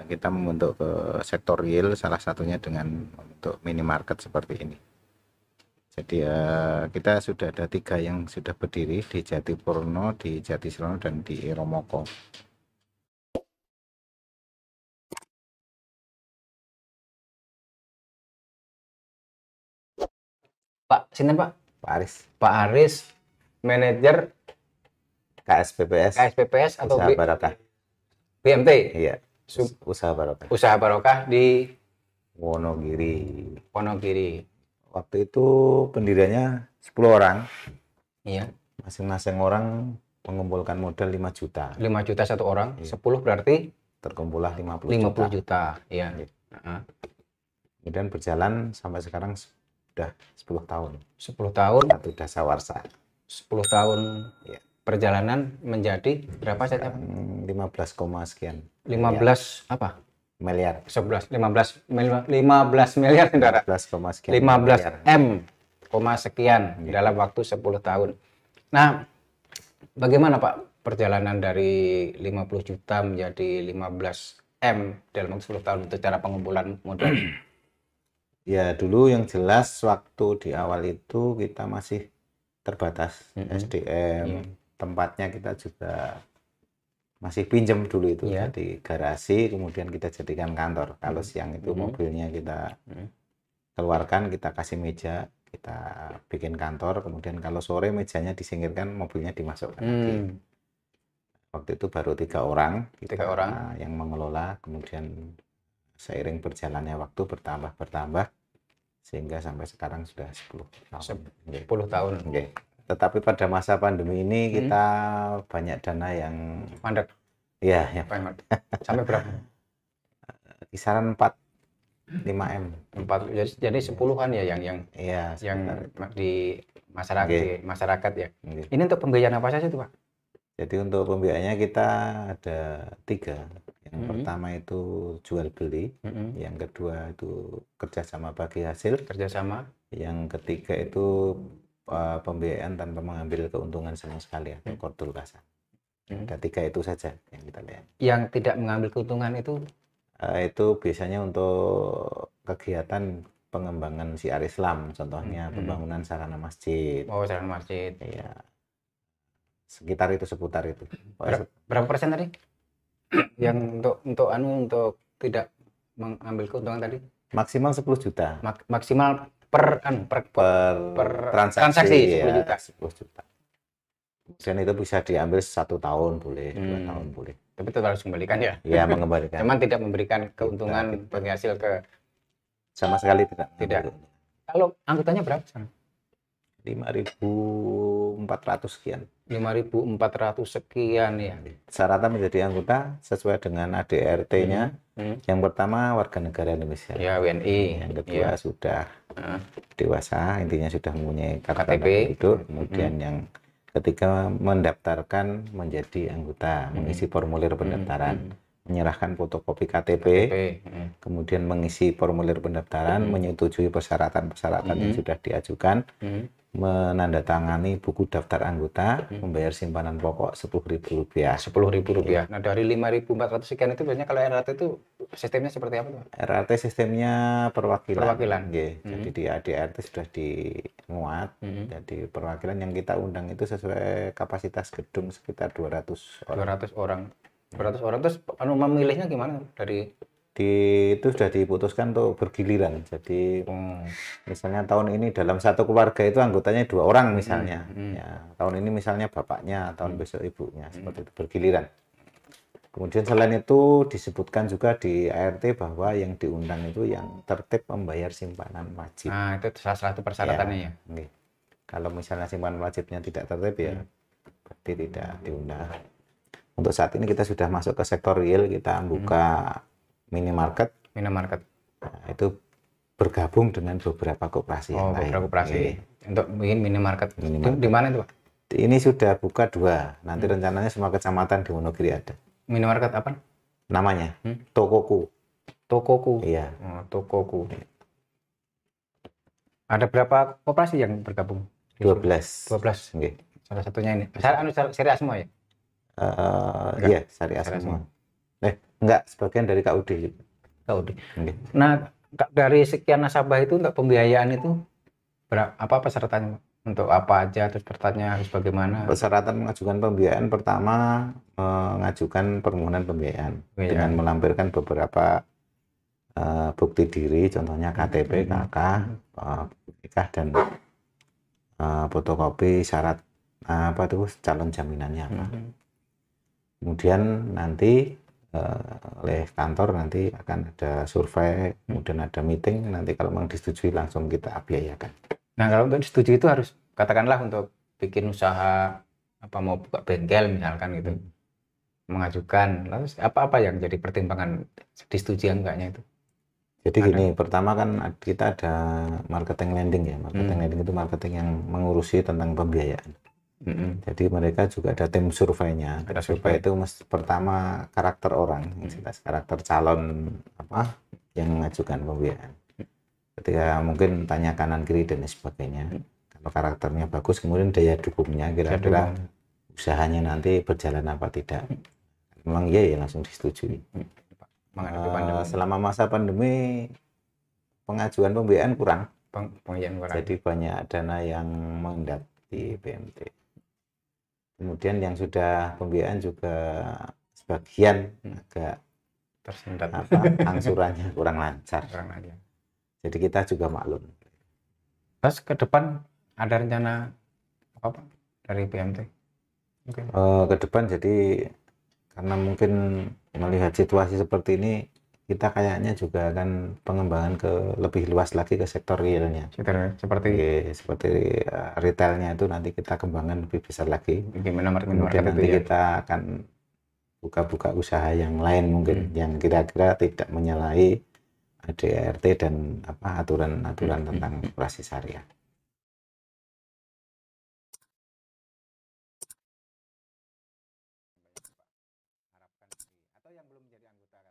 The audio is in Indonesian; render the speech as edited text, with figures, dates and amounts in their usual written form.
kita membentuk ke sektor real, salah satunya dengan membentuk minimarket seperti ini. Jadi kita sudah ada 3 yang sudah berdiri di Jatipurno, di Jatisrono, dan di Romoko. Pak, sinten Pak? Pak Aris, Pak Aris, manajer KSPPS atau Usaha Barokah. BMT. Iya, Usaha Barokah. Usaha Barokah di Wonogiri. Waktu itu pendiriannya 10 orang. Iya. Masing-masing orang mengumpulkan modal 5 juta. 5 juta satu orang, 10 berarti terkumpullah 50 juta. Iya. Kemudian berjalan sampai sekarang sudah 10 tahun. 10 tahun. Satu dasawarsa. 10 tahun ya. Perjalanan menjadi berapa saja? 15, sekian. 15 apa? Miliar. 15 miliar saudara. 15, sekian. 15 M, sekian dalam waktu 10 tahun. Nah, bagaimana Pak perjalanan dari 50 juta menjadi 15 M dalam waktu 10 tahun itu cara pengumpulan modal? Ya dulu yang jelas waktu di awal itu kita masih terbatas SDM, tempatnya kita juga masih pinjam dulu itu, jadi garasi, kemudian kita jadikan kantor. Kalau siang itu mobilnya kita keluarkan, kita kasih meja, kita bikin kantor, kemudian kalau sore mejanya disingkirkan, mobilnya dimasukkan lagi. Waktu itu baru 3 orang, yang mengelola, kemudian seiring berjalannya waktu bertambah, sehingga sampai sekarang sudah 10 tahun. 10 tahun. Okay. Tetapi pada masa pandemi ini kita banyak dana yang mandek. Iya, ya. Sampai berapa? Kisaran 4-5 M. 4, jadi 10-an ya yang di masyarakat ya. Ini untuk pembiayaan apa saja tuh Pak? Jadi untuk pembiayaannya kita ada 3. Yang pertama itu jual beli, yang kedua itu kerjasama bagi hasil, yang ketiga itu pembiayaan tanpa mengambil keuntungan sama sekali atau kordul kasar. Ada 3 itu saja yang kita lihat. Yang tidak mengambil keuntungan itu biasanya untuk kegiatan pengembangan syiar Islam, contohnya pembangunan sarana masjid. Oh, sarana masjid. Iya. Seputar itu. Berapa persen tadi? Yang untuk tidak mengambil keuntungan tadi? Maksimal 10 juta. Maksimal per transaksi 10 juta. 10 juta. Dan itu bisa diambil 1 tahun boleh, 2 tahun boleh. Tapi itu harus kembalikan ya? Iya, mengembalikan. Cuman tidak memberikan keuntungan bagi hasil ke sama sekali tidak. Kalau anggotanya berapa sekarang? 5.400 sekian. 5.400 sekian ya. Syaratnya menjadi anggota sesuai dengan ADRT-nya. Yang pertama warga negara Indonesia. Ya, WNI. Yang kedua sudah dewasa, intinya sudah mempunyai KTP hidup. Kemudian yang ketiga mendaftarkan menjadi anggota, mengisi formulir pendaftaran, menyerahkan fotokopi KTP, kemudian mengisi formulir pendaftaran, menyetujui persyaratan-persyaratan yang sudah diajukan, menandatangani buku daftar anggota, membayar simpanan pokok Rp10.000. Rp10.000. Nah, dari 5.400 sekian itu biasanya kalau RRT itu sistemnya seperti apa, Pak? RRT sistemnya perwakilan. Jadi di ADRT sudah dimuat. Jadi perwakilan yang kita undang itu sesuai kapasitas gedung sekitar 200 orang. 200 orang terus memilihnya gimana itu sudah diputuskan untuk bergiliran. Jadi misalnya tahun ini dalam satu keluarga itu anggotanya 2 orang misalnya. Ya, tahun ini misalnya bapaknya, tahun besok ibunya, seperti itu bergiliran. Kemudian selain itu disebutkan juga di ART bahwa yang diundang itu yang tertib membayar simpanan wajib. Nah, itu salah satu persyaratannya ya. Kalau misalnya simpanan wajibnya tidak tertib ya berarti tidak diundang. Untuk saat ini kita sudah masuk ke sektor real, kita buka minimarket. Nah, itu bergabung dengan beberapa koperasi yang lain. Beberapa koperasi. Untuk bikin minimarket. Di mana itu, Pak? Ini sudah buka 2. Nanti rencananya semua kecamatan di Wonogiri ada. Minimarket apa? Namanya Tokoku. Iya. Tokoku. Ada berapa koperasi yang bergabung? 12. Salah satunya ini. Syariah semua ya? Iya, syariah semua. Enggak, sebagian dari KUD juga. KUD. Oke. Nah, dari sekian nasabah itu untuk pembiayaan itu apa pesertanya? Untuk apa aja, terus pertanyaannya harus bagaimana? Persyaratan mengajukan pembiayaan pertama, mengajukan permohonan pembiayaan dengan Pembiayaan. melampirkan beberapa bukti diri, contohnya KTP, KK, nikah, dan fotokopi syarat apa tuh calon jaminannya apa. Kemudian nanti oleh kantor nanti akan ada survei, kemudian ada meeting, nanti kalau memang disetujui langsung kita biayakan. Nah, kalau untuk disetujui itu harus katakanlah untuk bikin usaha apa mau buka bengkel misalkan gitu. Mengajukan, lalu apa-apa yang jadi pertimbangan disetujui enggaknya itu? Jadi gini, pertama kan kita ada marketing lending ya. Marketing lending itu marketing yang mengurusi tentang pembiayaan. Jadi mereka juga ada tim surveinya. Ada survei itu pertama karakter orang, yang jelas karakter calon apa yang mengajukan pembiayaan. Ketika mungkin tanya kanan kiri dan sebagainya. Kalau karakternya bagus, kemudian daya dukungnya kira-kira usahanya nanti berjalan apa tidak. Memang iya ya langsung disetujui. Selama masa pandemi pengajuan pembiayaan kurang. Jadi banyak dana yang mengendap di PMT. Kemudian yang sudah pembiayaan juga sebagian agak tersendat, angsurannya kurang lancar. Jadi kita juga maklum. Terus ke depan ada rencana apa dari PMT? Ke depan jadi karena mungkin melihat situasi seperti ini, kita kayaknya juga akan pengembangan ke lebih luas lagi ke sektor realnya. Seperti retailnya itu nanti kita kembangkan lebih besar lagi. Kemudian nanti kita akan buka-buka usaha yang lain mungkin yang kira-kira tidak menyalahi ADART dan aturan-aturan tentang operasi syariah. Atau yang belum menjadi anggota